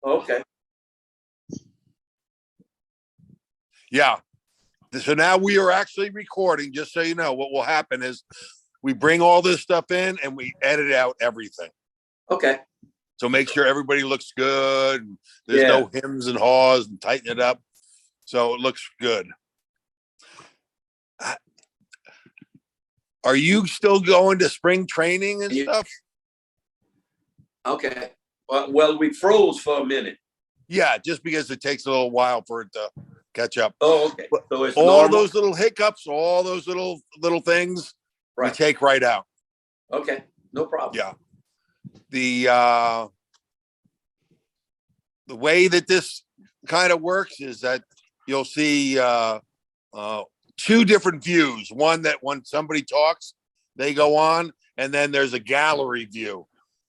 Okay. Yeah. So now we are actually recording, just so you know. What will happen is we bring all this stuff in and we edit out everything. Okay. So make sure everybody looks good. And there's no hems and haws, and tighten it up so it looks good. Are you still going to spring training and stuff? Okay. Well, we froze for a minute. Yeah, just because it takes a little while for it to catch up. Oh, okay. So it's all normal? Those little hiccups, all those little things, we take right out. Okay, no problem. Yeah. The way that this kind of works is that you'll see two different views. One that when somebody talks, they go on, and then there's a gallery view.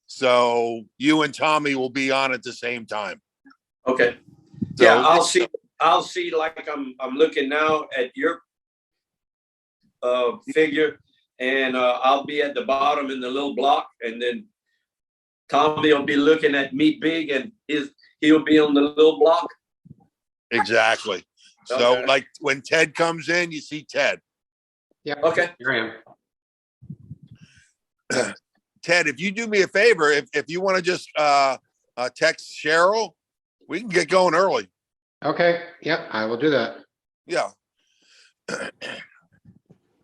So you and Tommy will be on at the same time. Okay. So, yeah, I'll see like I'm looking now at your figure, and I'll be at the bottom in the little block, and then Tommy will be looking at me big, and he'll be on the little block. Exactly. So like when Ted comes in, you see Ted. Yeah. Okay. Here I am. Ted, if you do me a favor, if you want to just text Cheryl, we can get going early. Okay. Yep, I will do that. Yeah.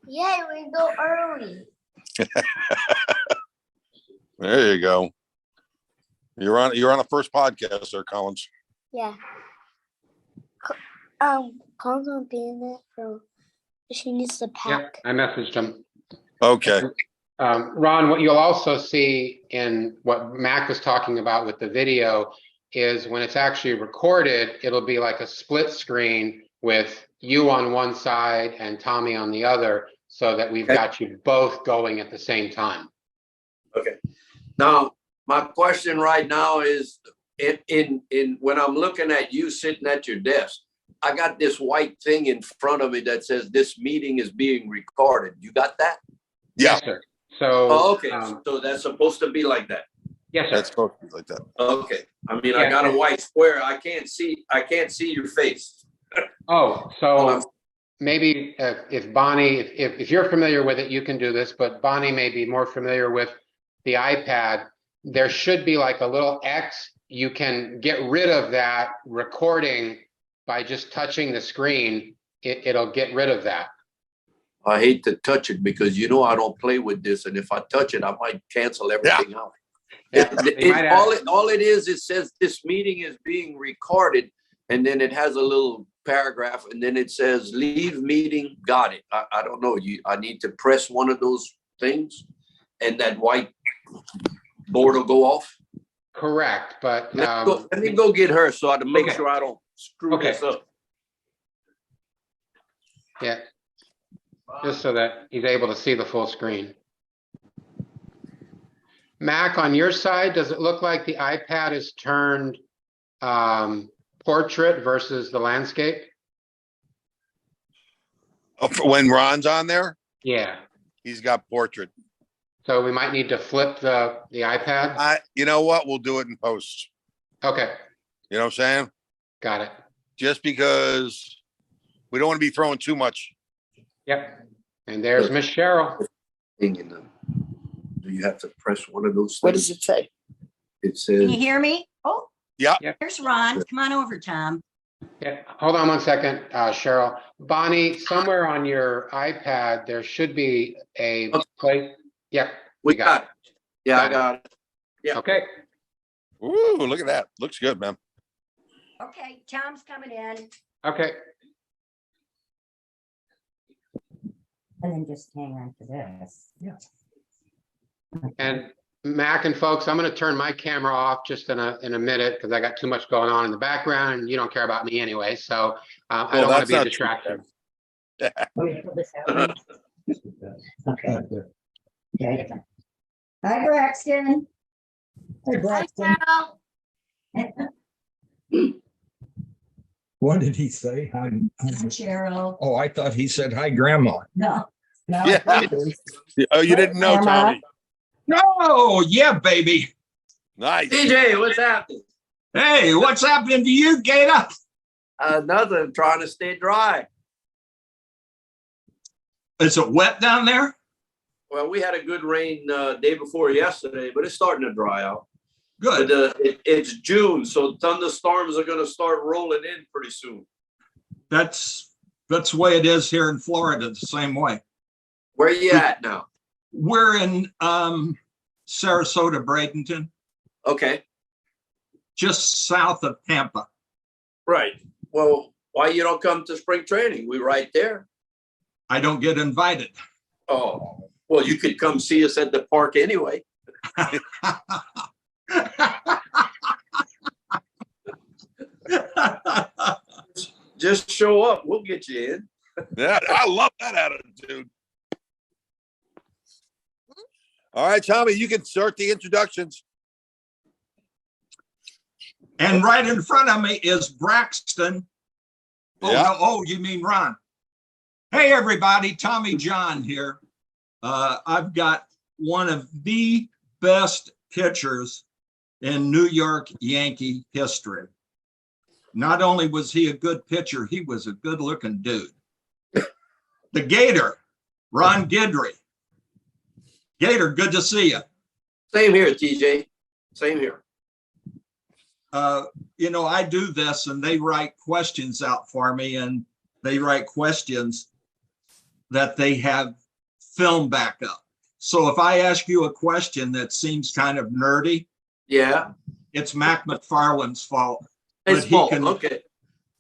Yeah, we go early. There you go. You're on the first podcast, sir, Collins. Yeah. Collins won't be in it, so she needs to pack. Yeah, I messaged him. Okay. Ron, what you'll also see in what Mac was talking about with the video is when it's actually recorded, it'll be like a split screen with you on one side and Tommy on the other, so that we've got you both going at the same time. Okay. Now, my question right now is, in when I'm looking at you sitting at your desk, I got this white thing in front of me that says this meeting is being recorded. You got that? Yeah. Yes, sir. So, okay. So that's supposed to be like that. Yes, sir. That's supposed to be like that. Okay. I mean, I got a white square. I can't see your face. Oh, so maybe if Bonnie, if you're familiar with it, you can do this, but Bonnie may be more familiar with the iPad. There should be like a little X. You can get rid of that recording by just touching the screen. It'll get rid of that. I hate to touch it because I don't play with this, and if I touch it, I might cancel everything out. Yeah, all it is, it says this meeting is being recorded, and then it has a little paragraph, and then it says leave meeting. Got it. I don't know. I need to press one of those things, and that white board will go off. Correct, but let me go get her so I to make sure I don't screw this up. Yeah. Just so that he's able to see the full screen. Mac, on your side, does it look like the iPad is turned portrait versus the landscape? Oh, when Ron's on there? Yeah. He's got portrait. So we might need to flip the iPad? You know what? We'll do it in post. Okay. You know what I'm saying? Got it. Just because we don't want to be throwing too much. Yep. And there's Miss Cheryl. Do you have to press one of those things? What does it say? It says. Can you hear me? Oh, yeah. Here's Ron. Come on over, Tom. Yeah. Hold on one second, Cheryl. Bonnie, somewhere on your iPad, there should be a place. Yep. We got it. Yeah, I got it. Yeah. Okay. Ooh, look at that. Looks good, man. Okay, Tom's coming in. Okay. And then just hang on to this. Yeah. And Mac and folks, I'm going to turn my camera off just in a minute because I got too much going on in the background, and you don't care about me anyway. So I don't want to be a distraction. Okay. Okay. Hi, Braxton. Hi, Braxton. What did he say? Hi, Cheryl. oh, I thought he said hi, Grandma. No. Yeah. Oh, you didn't know, Tommy? No, yeah, baby. Nice. DJ, what's happening? Hey, what's happening to you, Gator? Nothing, trying to stay dry. Is it wet down there? Well, we had a good rain day before yesterday, but it's starting to dry out. Good. But it's June, so thunderstorms are going to start rolling in pretty soon. That's the way it is here in Florida, the same way. Where are you at now? We're in Sarasota, Bradenton, Okay, just south of Tampa. right. Well, why you don't come to spring training? We're right there. I don't get invited. Oh, well, you could come see us at the park anyway. Just show up. We'll get you in. Yeah, I love that attitude. All right, Tommy, you can start the introductions. And right in front of me is Braxton. Oh, Yeah. no, oh, you mean Ron. Hey, everybody, Tommy John here. I've got one of the best pitchers in New York Yankee history. Not only was he a good pitcher, he was a good-looking dude. The Gator, Ron Guidry. Gator, good to see you. Same here, TJ. Same here. You know, I do this and they write questions out for me, and they write questions that they have film backup. So if I ask you a question that seems kind of nerdy, Yeah. it's Mac McFarland's fault. It's But he Paul. can- Okay.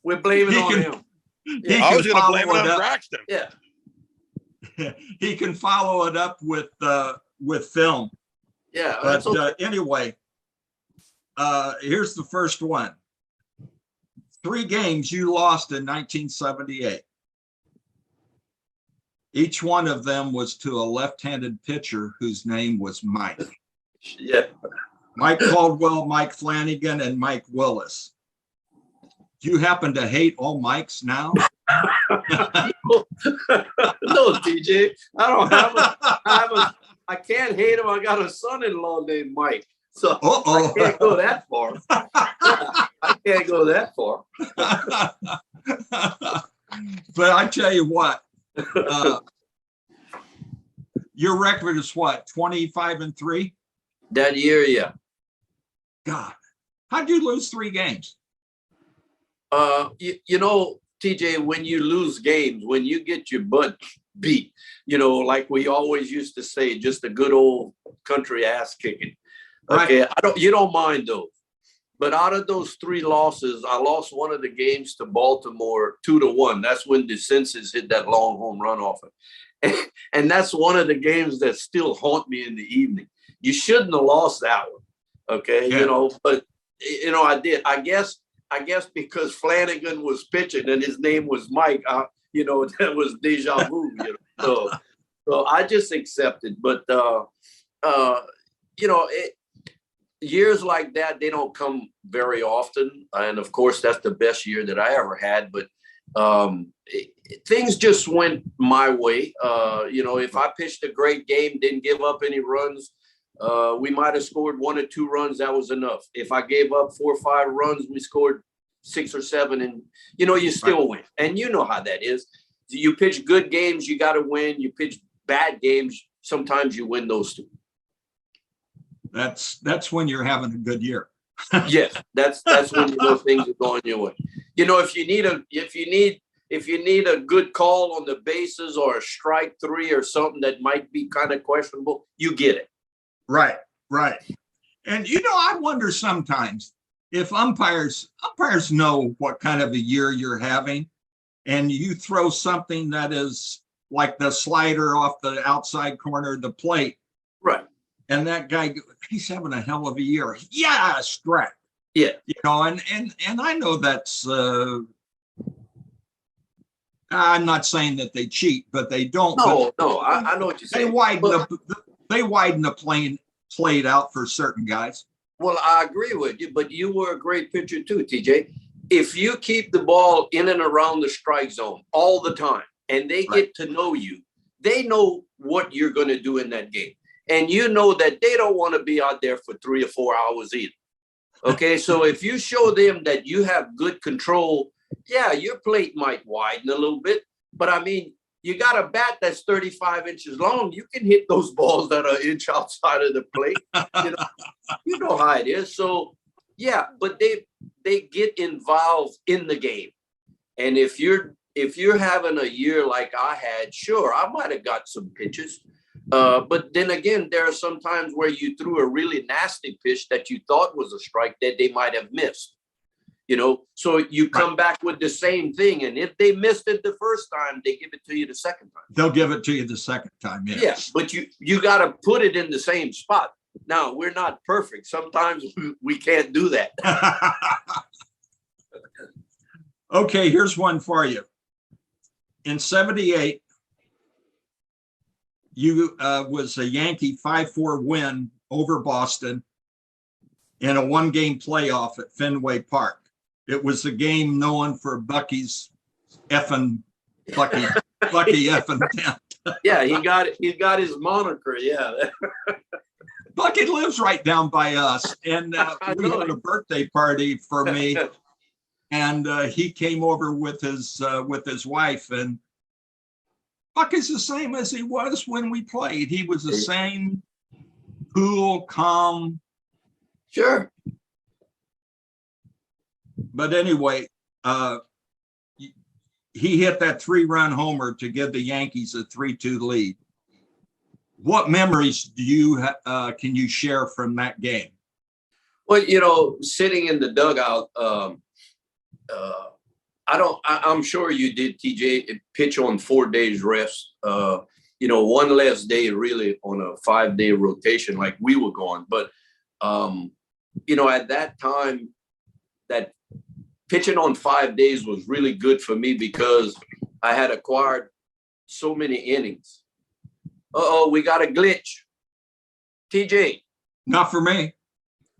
We're blaming he on can- him. He Yeah. I was can going to follow blame it it on up. Braxton. Yeah. He can follow it up with film. Yeah. But That's okay. anyway, here's the first one. 3 games you lost in 1978. Each one of them was to a left-handed pitcher whose name was Mike. Yeah. Mike Caldwell, Mike Flanagan, and Mike Willis. Do you happen to hate all Mikes now? No, TJ. I don't have I can't hate him. I got a son-in-law named Mike. So I can't go that far. I can't go that far. But I tell you what, your record is what, 25-3? That year, yeah. God, how'd you lose 3 games? You know, TJ, when you lose games, when you get your butt beat, you know, like we always used to say, just a good old country ass kicking. Okay, Right. you don't mind those. But out of those 3 losses, I lost one of the games to Baltimore 2-1. That's when DeSensis hit that long home run off it. And that's one of the games that still haunt me in the evening. You shouldn't have lost that one. Okay, Yeah. you know, but you know, I did. I guess because Flanagan was pitching and his name was Mike, you know, that was deja vu, you know. So I just accepted. But you know, years like that, they don't come very often. And of course, that's the best year that I ever had. But things just went my way. You know, if I pitched a great game, didn't give up any runs, we might have scored 1 or 2 runs. That was enough. If I gave up 4 or 5 runs, we scored 6 or 7, and you know, you still win. And you know how that is. You pitch good games, you got to win. You pitch bad games, sometimes you win those too. That's when you're having a good year. Yes, that's when you know things are going your way. You know, if you need a good call on the bases or a strike 3 or something that might be kind of questionable, you get it. Right. And you know, I wonder sometimes if umpires know what kind of a year you're having, and you throw something that is like the slider off the outside corner of the plate. Right. And that guy, he's having a hell of a year. Yeah, strike. Yeah. You know, and I know that's I'm not saying that they cheat, but they don't. No, I know what you're saying. They widen the plate out for certain guys. Well, I agree with you, but you were a great pitcher too, TJ. If you keep the ball in and around the strike zone all the time, and they get to know you, they know what you're going to do in that game. And you know that they don't want to be out there for 3 or 4 hours either. Okay, so if you show them that you have good control, yeah, your plate might widen a little bit, but I mean, you got a bat that's 35 inches long. You can hit those balls that are an inch outside of the plate. You know how it is. So yeah, but they get involved in the game. And if you're having a year like I had, sure, I might have got some pitches. But then again, there are some times where you threw a really nasty pitch that you thought was a strike that they might have missed. So you come back with the same thing. And if they missed it the first time, they give it to you the second time. They'll give it to you the second time. Yes. Yeah, but you got to put it in the same spot. Now, we're not perfect. Sometimes we can't do that. Okay, here's one for you. In 78, you was a Yankee 5-4 win over Boston in a one-game playoff at Fenway Park. It was a game known for Bucky effing tent. Yeah, he got his moniker. Yeah. Bucky lives right down by us, and we had a birthday party for me, and he came over with his wife, and Bucky's the same as he was when we played. He was the same, cool, calm. Sure. But anyway, he hit that 3-run homer to give the Yankees a 3-2 lead. What memories do you can you share from that game? Well, sitting in the dugout, I'm sure you did, TJ, pitch on 4 days rest. One less day really on a 5-day rotation like we were going. But, at that time, that pitching on 5 days was really good for me because I had acquired so many innings. We got a glitch. TJ. Not for me.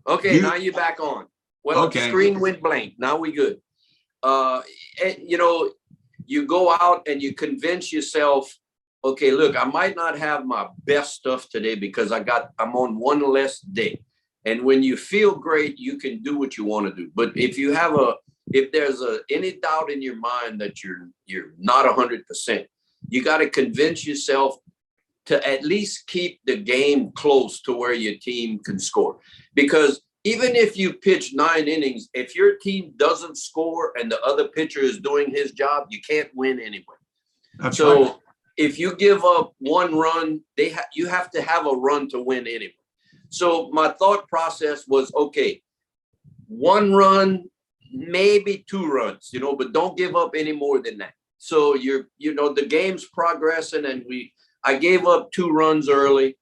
Okay, now you're back on. Well, okay. The screen went blank. Now we good. You go out and you convince yourself, okay, look, I might not have my best stuff today because I'm on one less day. And when you feel great, you can do what you want to do. But if there's any doubt in your mind that you're not 100%, you got to convince yourself to at least keep the game close to where your team can score. Because even if you pitch 9 innings, if your team doesn't score and the other pitcher is doing his job, you can't win anyway. That's so right. If you give up 1 run, you have to have a run to win anyway. So my thought process was, okay, 1 run, maybe 2 runs, but don't give up any more than that. So the game's progressing, and I gave up 2 runs early.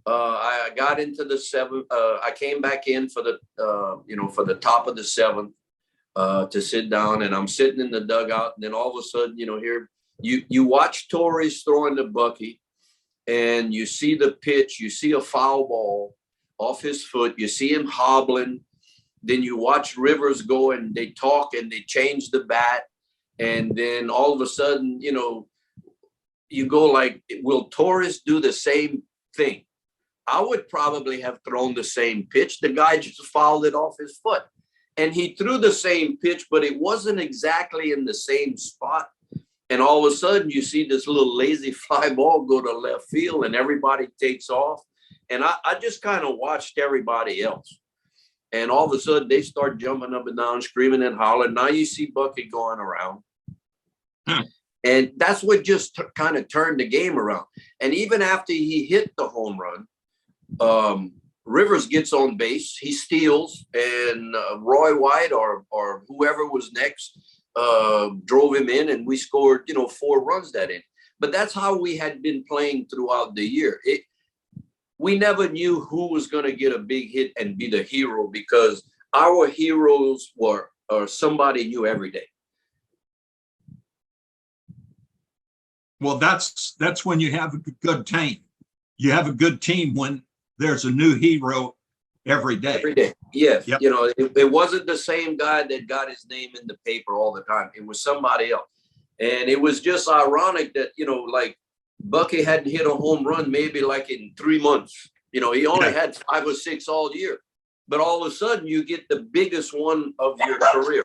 I got into the 7th. I came back in for the top of the 7th to sit down, and I'm sitting in the dugout. And then all of a sudden, here you watch Torres throwing the Bucky, and you see the pitch. You see a foul ball off his foot. You see him hobbling. Then you watch Rivers go, and they talk, and they change the bat. And then all of a sudden, you go like, will Torres do the same thing? I would probably have thrown the same pitch. The guy just fouled it off his foot. And he threw the same pitch, but it wasn't exactly in the same spot. And all of a sudden, you see this little lazy fly ball go to left field, and everybody takes off. And I just kind of watched everybody else. And all of a sudden, they start jumping up and down, screaming and hollering. Now you see Bucky going around. And that's what just kind of turned the game around. And even after he hit the home run, Rivers gets on base, he steals, and Roy White or whoever was next drove him in, and we scored 4 runs that inning. But that's how we had been playing throughout the year. We never knew who was going to get a big hit and be the hero, because our heroes were somebody new every day. Well, that's when you have a good team. You have a good team when there's a new hero every day. Every day, yes. Yep. It wasn't the same guy that got his name in the paper all the time. It was somebody else. And it was just ironic that, like Bucky hadn't hit a home run maybe like in 3 months. He only had 5 or 6 all year. but all of a sudden you get the biggest one of your career.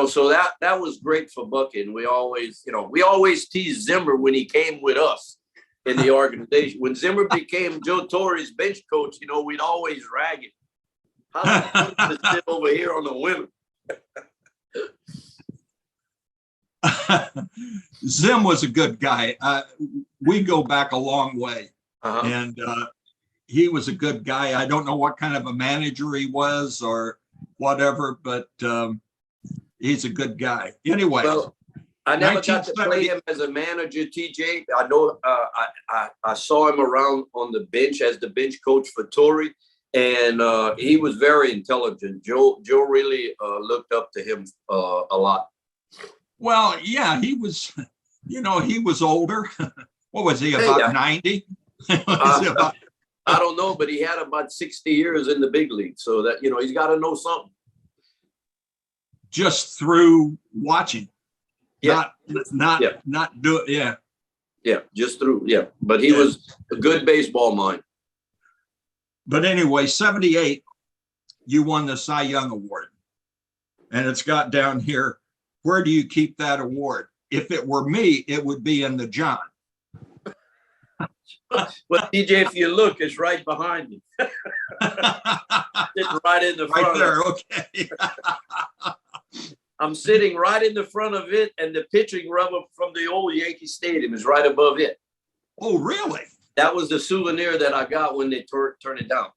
So that was great for Bucky. And we always teased Zimmer when he came with us in the organization. When Zimmer became Joe Torre's bench coach, we'd always rag him. How's it sit over here on the women? Zim was a good guy. We go back a long way, and he was a good guy. I don't know what kind of a manager he was or whatever, but he's a good guy. Anyway, well, I never got to play him as a manager, TJ. I know I saw him around on the bench as the bench coach for Torrey, and he was very intelligent. Joe really looked up to him a lot. Well, yeah, he was, he was older. What was he, about 90? I don't know, but he had about 60 years in the big league. So that, he's got to know something. Just through watching. Yeah. Not do it. Yeah. Yeah. Just through. Yeah. But he was a good baseball mind. But anyway, 78, you won the Cy Young Award. And it's got down here, where do you keep that award? If it were me, it would be in the John. Well, DJ, if you look, it's right behind me. It's right in the front. Right there, okay. I'm sitting right in the front of it, and the pitching rubber from the old Yankee Stadium is right above it. Oh, really? That was the souvenir that I got when they turned it down.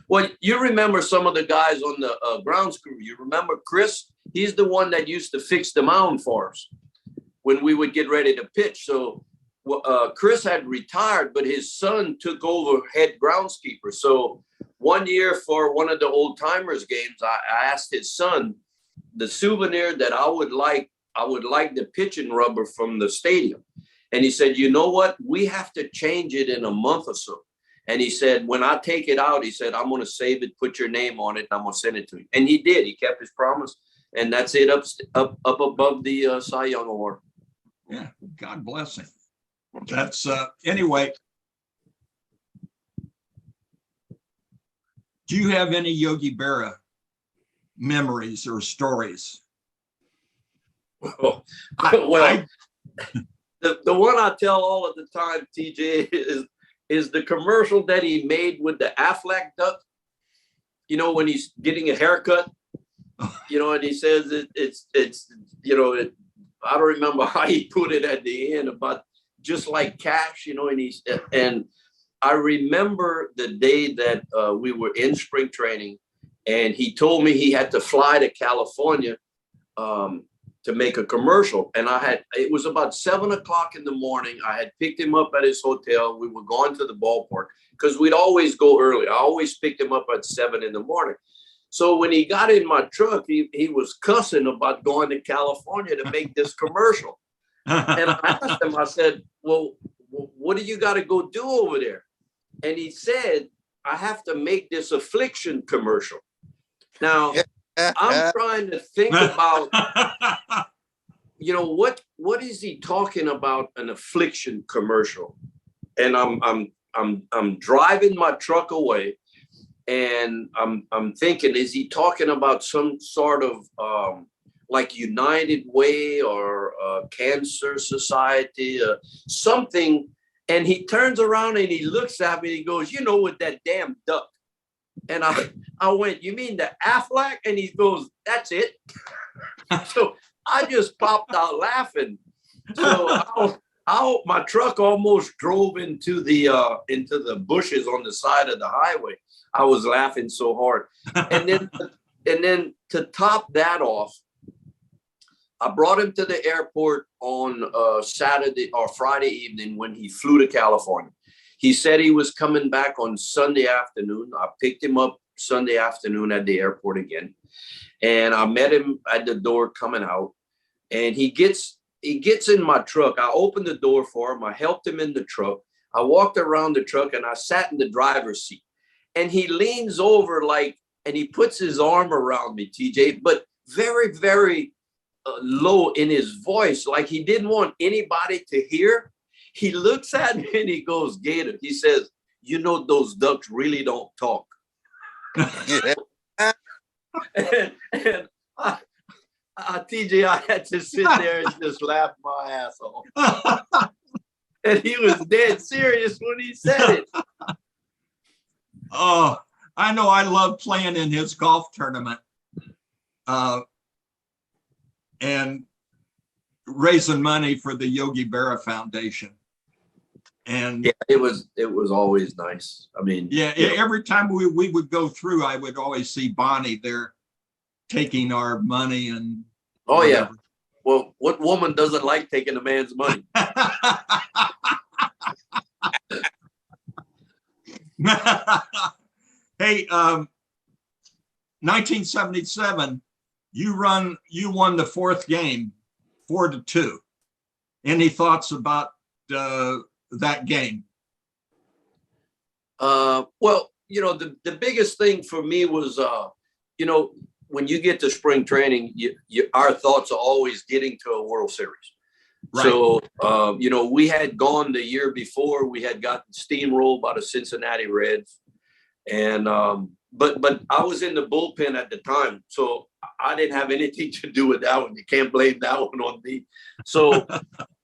Well, you remember some of the guys on the grounds crew. You remember Chris? He's the one that used to fix the mound for us when we would get ready to pitch. So Chris had retired, but his son took over head groundskeeper. So one year for one of the old timers games, I asked his son the souvenir that I would like the pitching rubber from the stadium. And he said, you know what? We have to change it in a month or so. And he said, when I take it out, he said, I'm going to save it, put your name on it, and I'm going to send it to you. And he did. He kept his promise. And that's it up above the Cy Young Award. Yeah, God bless him. That's anyway. Do you have any Yogi Berra memories or stories? Well, the one I tell all of the time, TJ, is the commercial that he made with the Aflac duck. When he's getting a haircut. And he says it's I don't remember how he put it at the end about just like cash, and I remember the day that we were in spring training, and he told me he had to fly to California to make a commercial. And it was about 7 o'clock in the morning. I had picked him up at his hotel. We were going to the ballpark because we'd always go early. I always picked him up at 7 in the morning. So when he got in my truck, he was cussing about going to California to make this commercial. And I asked him, I said, well, what do you got to go do over there? And he said, I have to make this affliction commercial. Now, I'm trying to think about, what is he talking about, an affliction commercial? And I'm driving my truck away. And I'm thinking, is he talking about some sort of like United Way or Cancer Society, something? And he turns around and he looks at me and he goes, with that damn duck. And I went, you mean the Aflac? And he goes, that's it. So I just popped out laughing. So my truck almost drove into the bushes on the side of the highway. I was laughing so hard. And then to top that off, I brought him to the airport on Saturday or Friday evening when he flew to California. He said he was coming back on Sunday afternoon. I picked him up Sunday afternoon at the airport again. And I met him at the door coming out. And he gets in my truck. I opened the door for him. I helped him in the truck. I walked around the truck and I sat in the driver's seat. And he leans over and he puts his arm around me, TJ, but very, very low in his voice, like he didn't want anybody to hear. He looks at me and he goes, Gator, he says, those ducks really don't talk. and TJ, I had to sit there and just laugh my ass off. And he was dead serious when he said it. Oh, I know. I love playing in his golf tournament and raising money for the Yogi Berra Foundation. And yeah, it was always nice. I mean, yeah, every time we would go through, I would always see Bonnie there taking our money and oh whatever. yeah. Well, what woman doesn't like taking a man's money? Hey, 1977, you won the fourth game, 4-2. Any thoughts about that game? Well, the biggest thing for me was, when you get to spring training, our thoughts are always getting to a World Series. Right. So, we had gone the year before, we had gotten steamrolled by the Cincinnati Reds. And, but I was in the bullpen at the time, so I didn't have anything to do with that one. You can't blame that one on me. So,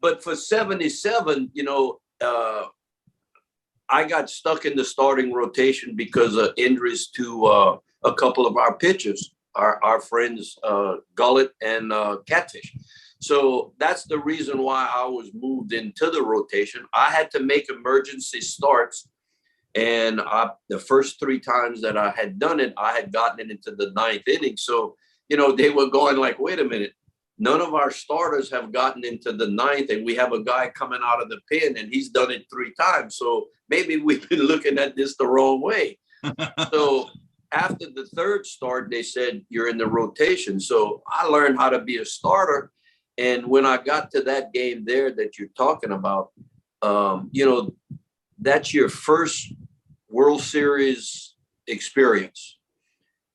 but for 77, I got stuck in the starting rotation because of injuries to a couple of our pitchers, our friends, Gullet and Catfish. So that's the reason why I was moved into the rotation. I had to make emergency starts. And the first 3 times that I had done it, I had gotten it into the 9th inning. So, they were going like, wait a minute, none of our starters have gotten into the 9th, and we have a guy coming out of the pen and he's done it 3 times. So maybe we've been looking at this the wrong way. So after the 3rd start, they said, you're in the rotation. So I learned how to be a starter. And when I got to that game there that you're talking about, that's your first World Series experience.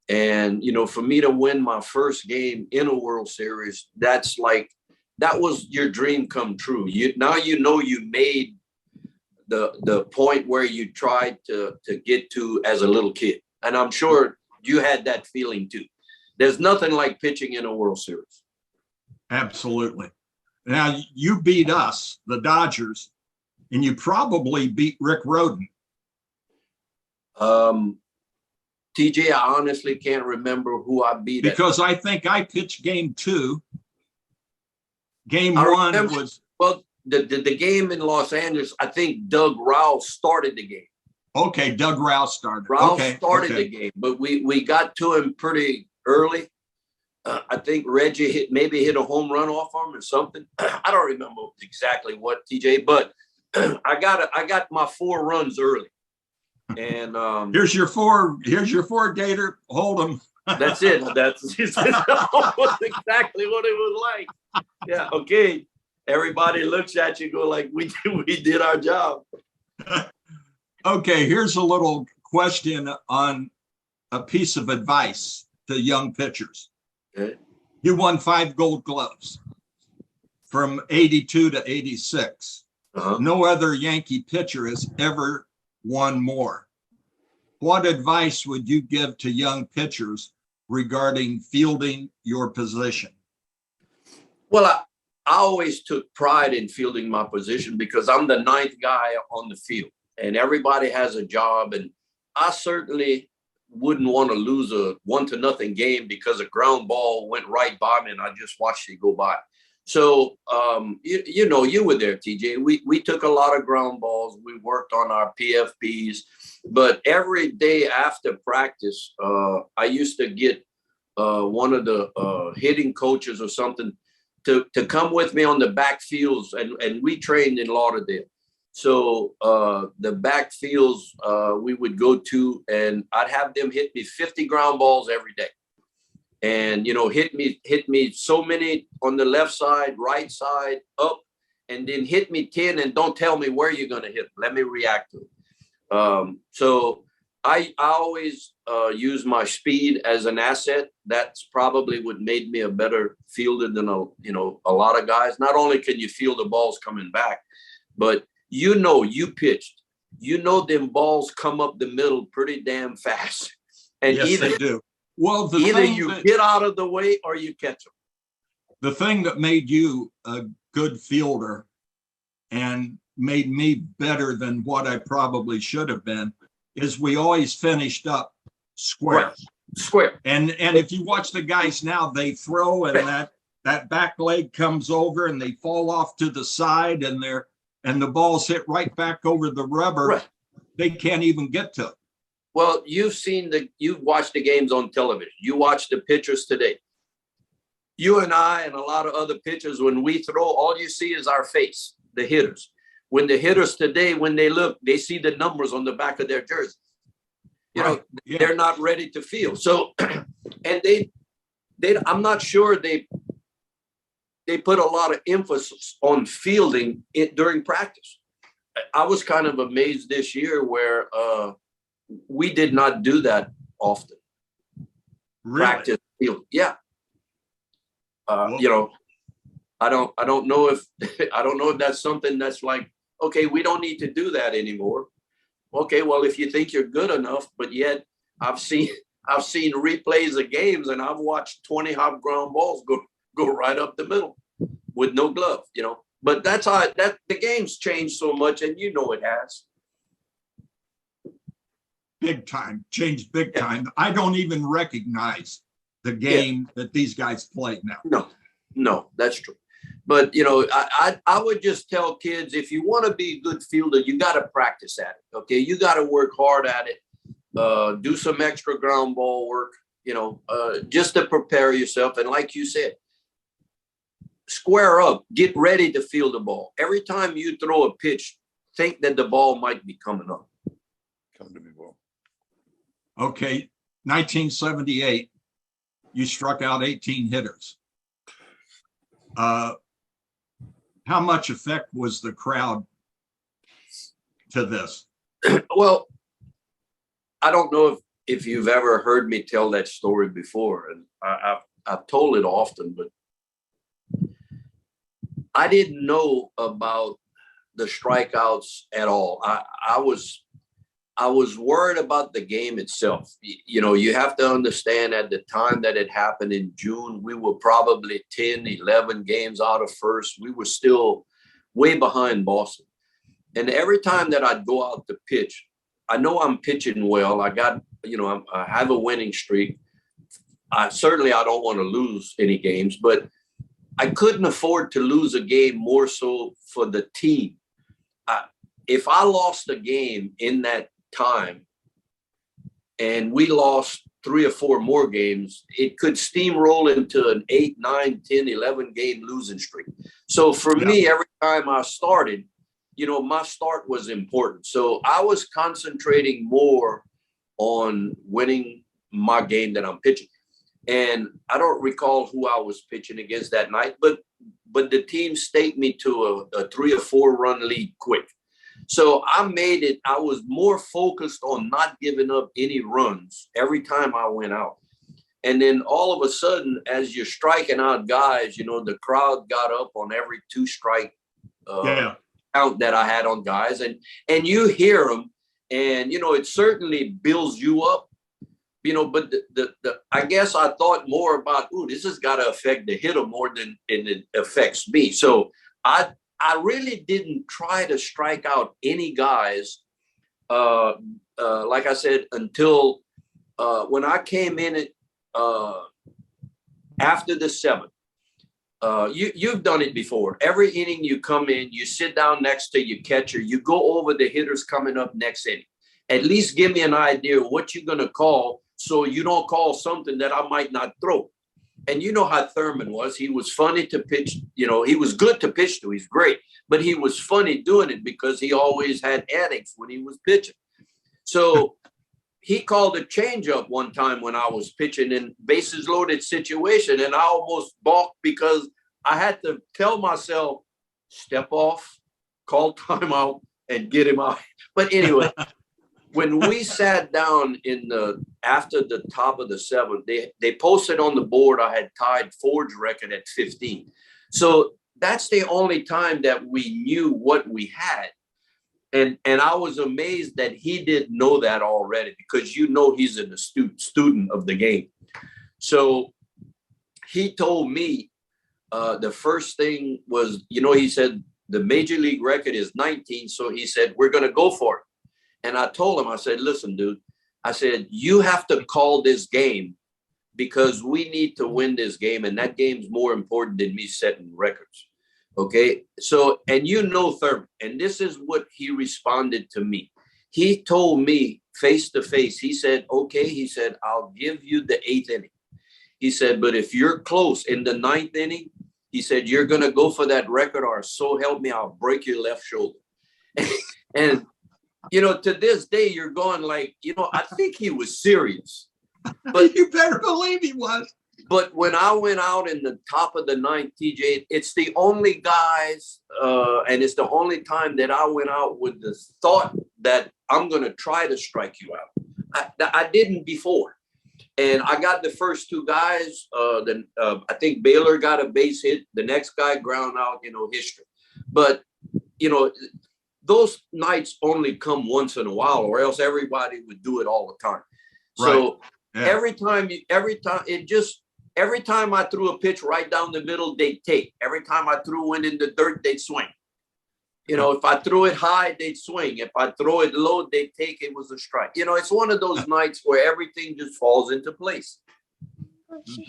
And, for me to win my first game in a World Series, that was your dream come true. You made the point where you tried to get to as a little kid. And I'm sure you had that feeling too. There's nothing like pitching in a World Series. Absolutely. Now, you beat us, the Dodgers, and you probably beat Rick Rhoden. TJ, I honestly can't remember who I beat. Because I think I pitched game 2. Game 1 was... Well, the game in Los Angeles, I think Doug Rao started the game. Okay, Doug Rao started. Rao started the game, but we got to him pretty early. I think Reggie hit a home run off him or something. I don't remember exactly what, TJ, but I got my 4 runs early. And here's your 4 Gator. Hold them. That's it. That's almost exactly what it was like. Yeah. Okay. Everybody looks at you, go like, we did our job. Okay. Here's a little question on a piece of advice to young pitchers. Okay. You won 5 Gold Gloves from 82 to 86. No other Yankee pitcher has ever won more. What advice would you give to young pitchers regarding fielding your position? Well, I always took pride in fielding my position because I'm the 9th guy on the field and everybody has a job. And I certainly wouldn't want to lose a 1-0 game because a ground ball went right by me and I just watched it go by. So, you were there, TJ. We took a lot of ground balls. We worked on our PFPs, but every day after practice, I used to get one of the hitting coaches or something to come with me on the backfields, and we trained in Lauderdale. So the backfields we would go to, and I'd have them hit me 50 ground balls every day. And, hit me so many on the left side, right side, up, and then hit me 10 and don't tell me where you're going to hit. Let me react to it. So I always use my speed as an asset. That's probably what made me a better fielder than, a lot of guys. Not only can you feel the balls coming back, but you pitched. Them balls come up the middle pretty damn fast. And yes, they do. Well, Either you get out of the way or you catch them. the thing that made you a good fielder and made me better than what I probably should have been is we always finished up square. Right. Square. And if you watch the guys now, they throw and that back leg comes over and they fall off to the side and the balls hit right back over the rubber. Right. They can't even get to it. Well, you've watched the games on television. You watch the pitchers today. You and I and a lot of other pitchers, when we throw, all you see is our face, the hitters. When the hitters today, when they look, they see the numbers on the back of their jersey. You know, they're not ready to field. So, and I'm not sure they put a lot of emphasis on fielding it during practice. I was kind of amazed this year where we did not do that often. Really? Practice field. Yeah. You know, I don't know if that's something that's like, okay, we don't need to do that anymore. Okay, well, if you think you're good enough, but yet I've seen replays of games and I've watched 20 hop ground balls go right up the middle with no glove, you know. But that's how the game's changed so much, and you know it has. Big time, changed big time. I don't even recognize the game that these guys play now. No, that's true. But, you know, I would just tell kids, if you want to be a good fielder, you got to practice at it. Okay. You got to work hard at it. Do some extra ground ball work, you know, just to prepare yourself. And like you said, square up, get ready to field the ball. Every time you throw a pitch, think that the ball might be coming up. Come to me, ball. Okay. 1978, you struck out 18 hitters. How much effect was the crowd to this? Well, I don't know if you've ever heard me tell that story before, and I've told it often, but I didn't know about the strikeouts at all. I was worried about the game itself. You know, you have to understand at the time that it happened in June, we were probably 10, 11 games out of first. We were still way behind Boston. And every time that I'd go out to pitch, I know I'm pitching well. I got, you know, I have a winning streak. I don't want to lose any games, but I couldn't afford to lose a game more so for the team. If I lost a game in that time and we lost 3 or 4 more games, it could steamroll into an 8, 9, 10, 11 game losing streak. So for me, every time I started, you know, my start was important. So I was concentrating more on winning my game that I'm pitching. And I don't recall who I was pitching against that night, but the team staked me to a 3 or 4 run lead quick. So I was more focused on not giving up any runs every time I went out. And then all of a sudden, as you're striking out guys, you know, the crowd got up on every 2 strike count that I had on guys. And you hear them, and, you know, it certainly builds you up, you know, but I guess I thought more about, this has got to affect the hitter more than it affects me. So I really didn't try to strike out any guys, like I said, until when I came in after the 7th. You've done it before. Every inning you come in, you sit down next to your catcher, you go over the hitters coming up next inning. At least give me an idea of what you're going to call so you don't call something that I might not throw. And you know how Thurman was. He was funny to pitch. You know, he was good to pitch to. He's great. But he was funny doing it because he always had headaches when he was pitching. So he called a changeup one time when I was pitching in bases loaded situation. And I almost balked because I had to tell myself, step off, call timeout, and get him out. But anyway, when we sat down after the top of the 7th, they posted on the board I had tied Ford's record at 15. So that's the only time that we knew what we had. And I was amazed that he didn't know that already, because you know he's an astute student of the game. So he told me the first thing was, he said the major league record is 19. So he said, we're going to go for it. And I told him, I said, listen, dude, I said, you have to call this game because we need to win this game. And that game's more important than me setting records. Okay. So, and Thurman, and this is what he responded to me. He told me face to face, he said, okay, he said, I'll give you the 8th inning. He said, but if you're close in the 9th inning, he said, you're going to go for that record, or so help me, I'll break your left shoulder. And, to this day, you're going like, I think he was serious. But you better believe he was. But when I went out in the top of the 9th, TJ, it's the only guys, and it's the only time that I went out with the thought that I'm going to try to strike you out. I didn't before. And I got the first 2 guys. I think Baylor got a base hit. The next guy ground out, history. But, those nights only come once in a while, or else everybody would do it all the time. So yeah. every time I threw a pitch right down the middle, they'd take. Every time I threw one in the dirt, they'd swing. If I threw it high, they'd swing. If I throw it low, they'd take. It was a strike. It's one of those nights where everything just falls into place.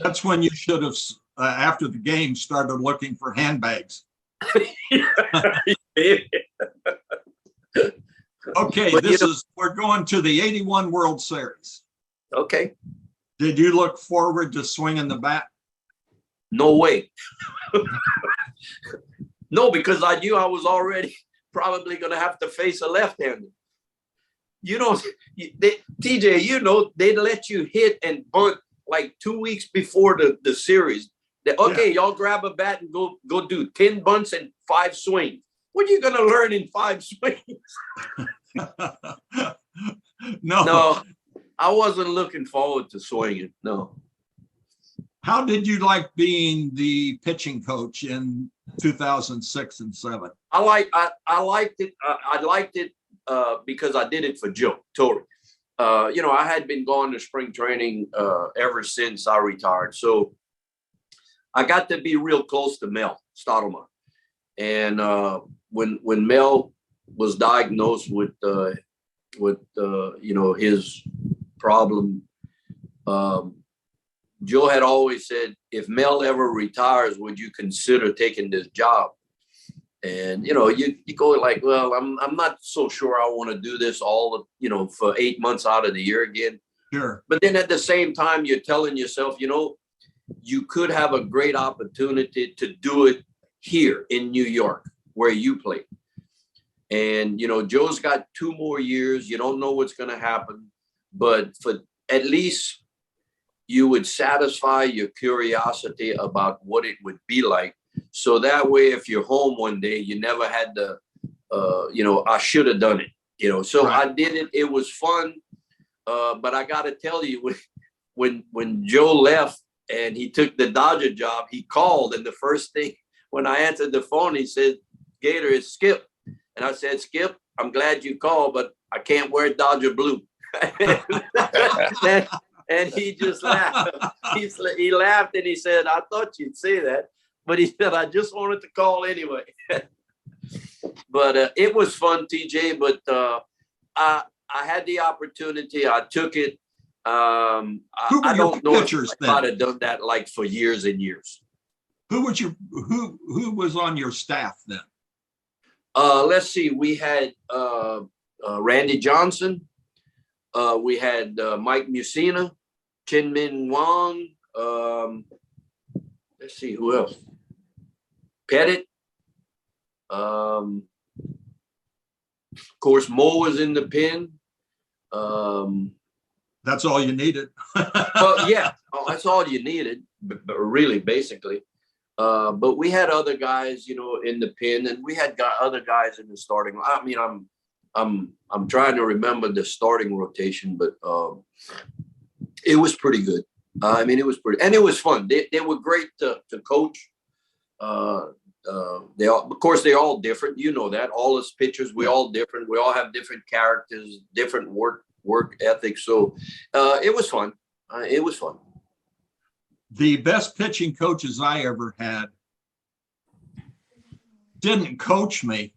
That's when you should have, after the game, started looking for handbags. Okay, we're going to the 81 World Series. Okay. Did you look forward to swinging the bat? No way. No, because I knew I was already probably going to have to face a left-hander. TJ, they'd let you hit and bunt like 2 weeks before the series. Y'all grab a bat and go do 10 bunts and 5 swings. What are you going to learn in 5 swings? No, I wasn't looking forward to swinging. No. How did you like being the pitching coach in 2006 and 7? I liked it. I liked it because I did it for Joe Torre. I had been going to spring training ever since I retired. So I got to be real close to Mel Stottlemyre. And when Mel was diagnosed with his problem, Joe had always said, if Mel ever retires, would you consider taking this job? And, you go like, well, I'm not so sure I want to do this all, for 8 months out of the year again. Sure. But then at the same time, you're telling yourself, you could have a great opportunity to do it here in New York where you play. And, Joe's got 2 more years. You don't know what's going to happen, but for at least you would satisfy your curiosity about what it would be like. So that way, if you're home one day, you never had to, I should have done it, so right. I did it. It was fun. But I got to tell you, when Joe left and he took the Dodger job, he called. And the first thing when I answered the phone, he said, Gator, it's Skip. And I said, Skip, I'm glad you called, but I can't wear Dodger blue. And he just laughed. He laughed and he said, I thought you'd say that. But he said, I just wanted to call anyway. But it was fun, TJ. But I had the opportunity. I took it. I don't know if I'd have done that like for years and years. Who was on your staff then? Let's see. We had Randy Johnson. We had Mike Mussina, Chin Min Wong. Let's see who else. Pettit. Of course, Mo was in the pen. That's all you needed. Well, yeah, that's all you needed, really, basically. But we had other guys, in the pen, and we had other guys in the starting. I mean, I'm trying to remember the starting rotation, but it was pretty good. It was pretty, and it was fun. They were great to coach. Of course, they're all different. You know that. All us pitchers, we're all different. We all have different characters, different work ethics. So it was fun. It was fun. the best pitching coaches I ever had didn't coach me,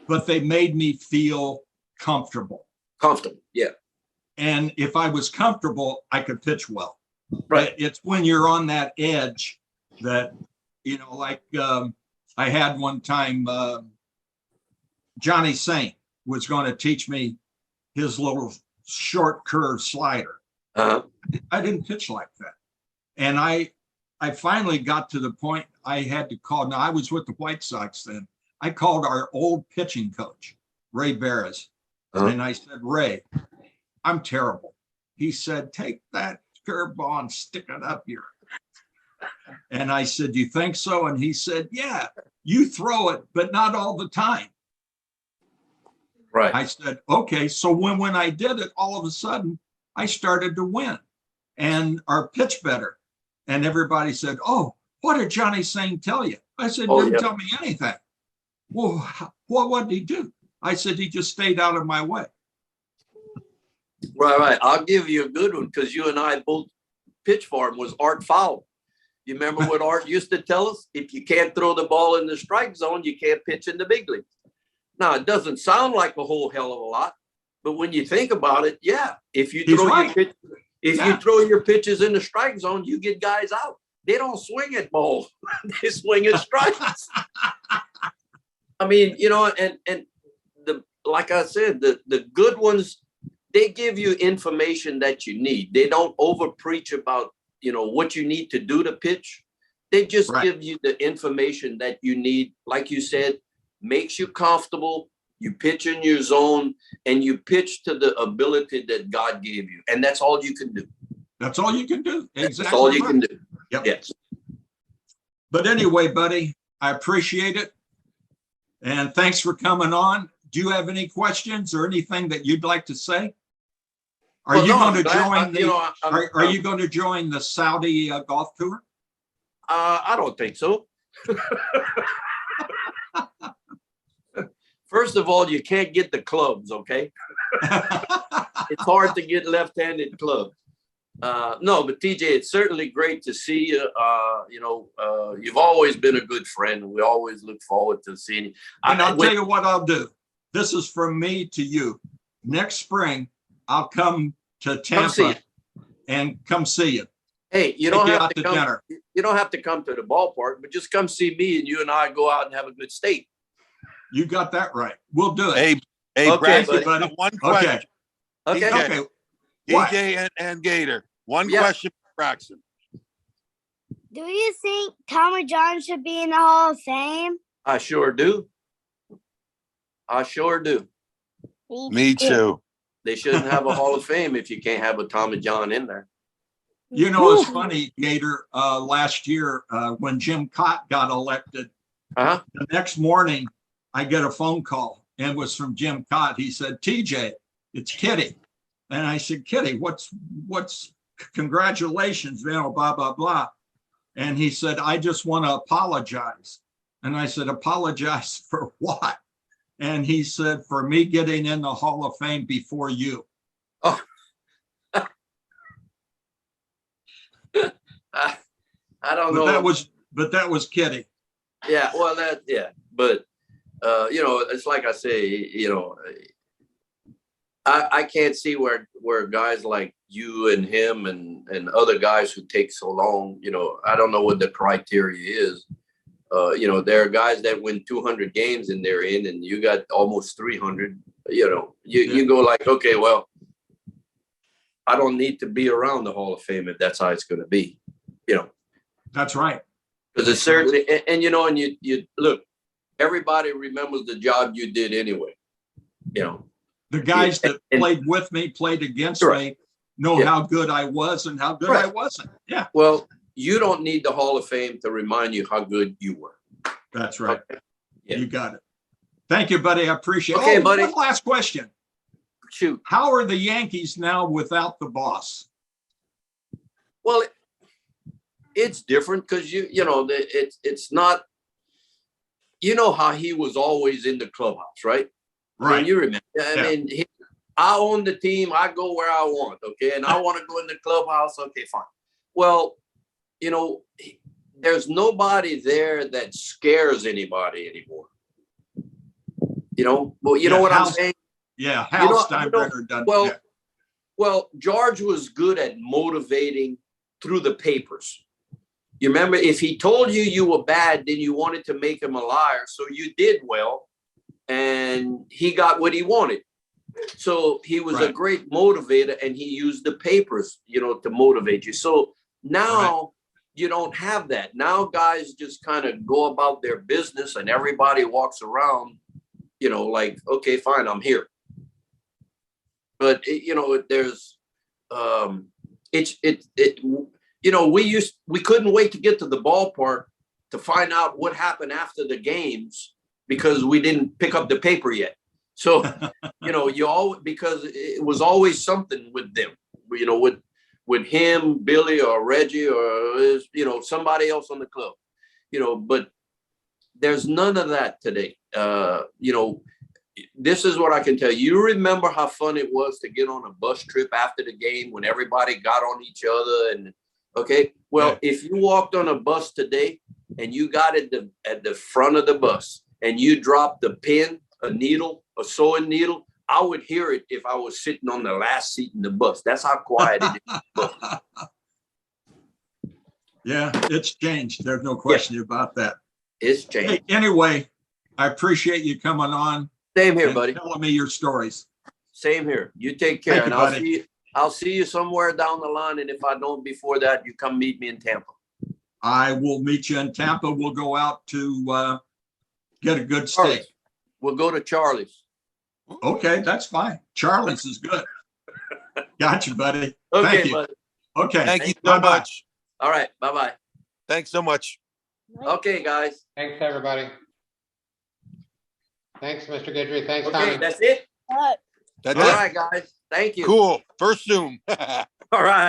but they made me feel comfortable. Comfortable. Yeah. And if I was comfortable, I could pitch well. Right. It's when you're on that edge that, you know, like I had one time, Johnny Saint was going to teach me his little short curve slider. Uh-huh. I didn't pitch like that. And I finally got to the point I had to call. Now, I was with the White Sox then. I called our old pitching coach, Ray Barris. Uh-huh. And I said, Ray, I'm terrible. He said, take that curveball and stick it up here. And I said, you think so? And he said, yeah, you throw it, but not all the time. Right. I said, okay. So when I did it, all of a sudden, I started to win and our pitch better. And everybody said, oh, what did Johnny Saint tell you? I said, didn't tell me anything. Well, what did he do? I said, he just stayed out of my way. Right. I'll give you a good one because you and I both pitch for him was Art Fowler. You remember what Art used to tell us? If you can't throw the ball in the strike zone, you can't pitch in the big leagues. Now, it doesn't sound like a whole hell of a lot, but when you think about it, yeah. If you throw your pitches in the strike zone, you get guys out. They don't swing at balls. They swing at strikes. I mean, you know, and the like I said, the good ones, they give you information that you need. They don't over preach about, you know, what you need to do to pitch. They just give you the information that you need. Like you said, makes you comfortable. You pitch in your zone and you pitch to the ability that God gave you. And that's all you can do. That's all you can do. Exactly. That's all you can do. Yep. Yes. But anyway, buddy, I appreciate it. And thanks for coming on. Do you have any questions or anything that you'd like to say? Are you going to join the Saudi golf tour? I don't think so. First of all, you can't get the clubs, okay? It's hard to get left-handed clubs. No, but TJ, it's certainly great to see you. You've always been a good friend. We always look forward to seeing you. And I'll tell you what I'll do. This is from me to you. Next spring, I'll come to Tampa and come see you. Hey, you don't have to come. You don't have to come to the ballpark, but just come see me, and you and I go out and have a good steak. You got that right. We'll do it. Hey, Okay, Braxton, one question. Okay. DJ and Gator. One question for Braxton. Do you think Tommy John should be in the Hall of Fame? I sure do. Me too. They shouldn't have a Hall of Fame if you can't have a Tommy John in there. You know, it's funny, Gator, last year when Jim Cott got elected, the next morning I get a phone call and it was from Jim Cott. He said, TJ, it's Kitty. And I said, Kitty, what's congratulations, you know, blah, blah, blah. And he said, I just want to apologize. And I said, apologize for what? And he said, for me getting in the Hall of Fame before you. Oh. I don't know. But that was Kitty. Yeah, well, but you know, it's like I say, you know, I can't see where guys like you and him and other guys who take so long, you know, I don't know what the criteria is. You know, there are guys that win 200 games and they're in, and you got almost 300. You know, you go like, okay, well, I don't need to be around the Hall of Fame if that's how it's going to be. You know, that's right. Because it's certainly, and you know, and you look, everybody remembers the job you did anyway. You know, the guys that played with me, played against me, know how good I was and how good I wasn't. Yeah. Well, you don't need the Hall of Fame to remind you how good you were. That's right. Okay. You got it. Thank you, buddy. I appreciate it. Okay, buddy. One last question. Shoot. How are the Yankees now without the boss? Well, it's different because you know it's not. You know how he was always in the clubhouse, right? Right. I mean, you remember? I mean, I own the team. I go where I want. Okay, and I want to go in the clubhouse. Okay, fine. Well, you know, there's nobody there that scares anybody anymore. You know, well, you know what I'm saying? Yeah, You Hal know, Steinbrenner done. well, yeah. Well, George was good at motivating through the papers. You remember, if he told you you were bad, then you wanted to make him a liar. So you did well, and he got what he wanted. So he was a Right. great motivator, and he used the papers, you know, to motivate you. So now you don't have that. Now guys just kind of go about their business, and everybody walks around, you know, like, okay, fine, I'm here. But you know, there's you know, we couldn't wait to get to the ballpark to find out what happened after the games because we didn't pick up the paper yet. So you know, because it was always something with them, you know, with him, Billy, or Reggie, or you know, somebody else on the club, you know. But there's none of that today. You know, this is what I can tell you. You remember how fun it was to get on a bus trip after the game when everybody got on each other and okay. Well, if you walked on a bus today and you got at the front of the bus and you dropped a pin, a needle, a sewing needle, I would hear it if I was sitting on the last seat in the bus. That's how quiet it is. Yeah, it's changed. There's no question about that. It's changed. Hey, anyway, I appreciate you coming on. Same here, and buddy. telling me your stories. Same here. You take care. Thank you, And buddy. I'll see you somewhere down the line. And if I don't before that, you come meet me in Tampa. I will meet you in Tampa. We'll go out to get a good steak. Charlie's. We'll go to Charlie's. Okay, that's fine. Charlie's is good. Got you, buddy. Okay, Thank you. buddy. Okay. Thank you so Bye-bye. much. All right. Bye-bye. Thanks so much. Okay, guys. Thanks, everybody. Thanks, Mr. Guidry. Thanks, Okay, Tommy. that's it. That's All it. right, guys. Thank you. Cool. First Zoom. All right.